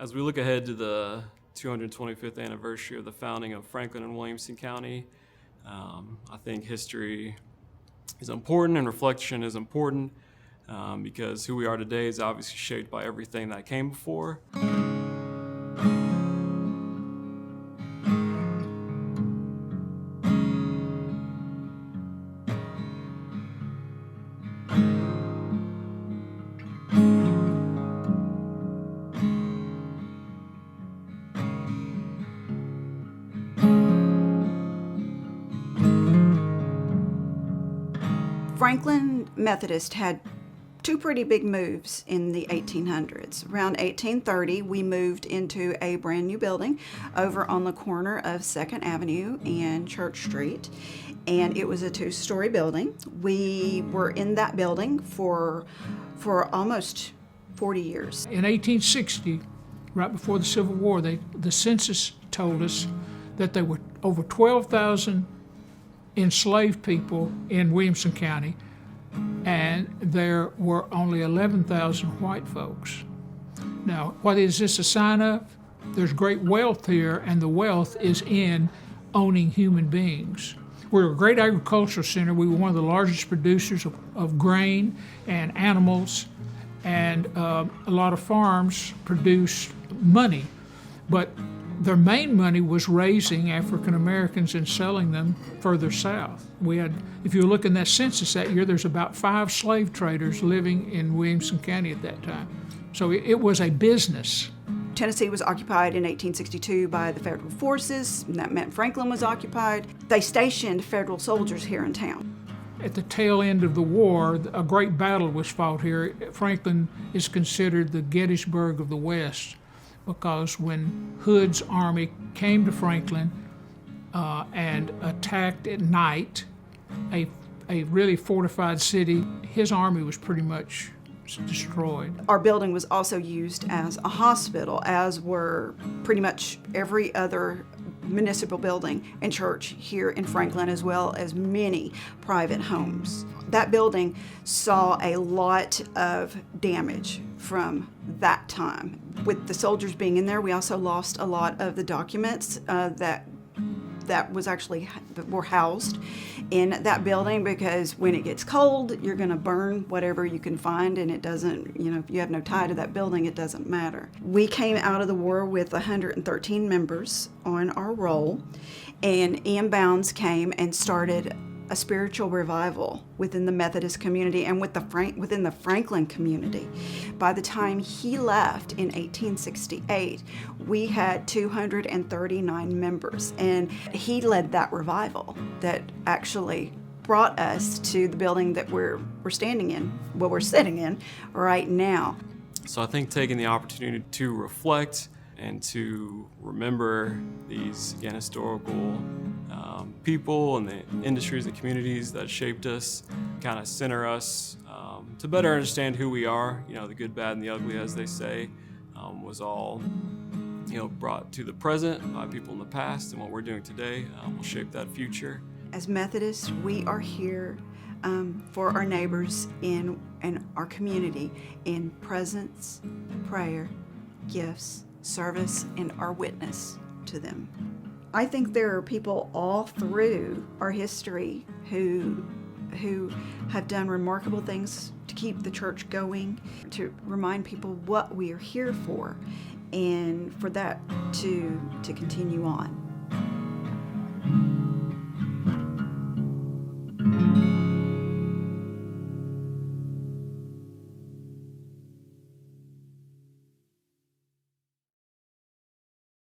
As we look ahead to the 225th anniversary of the founding of Franklin and Williamson County, I think history is important and reflection is important because who we are today is obviously shaped by everything that came before. Franklin Methodist had two pretty big moves in the 1800s. Around 1830, we moved into a brand new building over on the corner of 2nd Avenue and Church Street, and it was a two-story building. We were in that building for almost 40 years. In 1860, right before the Civil War, the census told us that there were over 12,000 enslaved people in Williamson County, and there were only 11,000 white folks. Now, what is this a sign of? There's great wealth here, and the wealth is in owning human beings. We're a great agricultural center. We were one of the largest producers of grain and animals, and a lot of farms produce money, but their main money was raising African Americans and selling them further south. We had, if you look in that census that year, there's about 5 slave traders living in Williamson County at that time. So it was a business. Tennessee was occupied in 1862 by the federal forces, and that meant Franklin was occupied. They stationed federal soldiers here in town. At the tail end of the war, a great battle was fought here. Franklin is considered the Gettysburg of the West, because when Hood's army came to Franklin and attacked at night a really fortified city, his army was pretty much destroyed. Our building was also used as a hospital, as were pretty much every other municipal building and church here in Franklin, as well as many private homes. That building saw a lot of damage from that time. With the soldiers being in there, we also lost a lot of the documents that were housed in that building, because when it gets cold, you're going to burn whatever you can find, and it doesn't, if you have no tie to that building, it doesn't matter. We came out of the war with 113 members on our roll, and Ian Bounds came and started a spiritual revival within the Methodist community and within the Franklin community. By the time he left in 1868, we had 239 members, and he led that revival that actually brought us to the building that we're sitting in right now. So I think taking the opportunity to reflect and to remember these, again, historical people and the industries and communities that shaped us, kind of center us to better understand who we are, the good, bad, and the ugly, as they say, was all brought to the present by people in the past, and what we're doing today will shape that future. As Methodists, we are here for our neighbors in our community in presence, prayer, gifts, service, and our witness to them. I think there are people all through our history who have done remarkable things to keep the church going, to remind people what we are here for, and for that to continue on.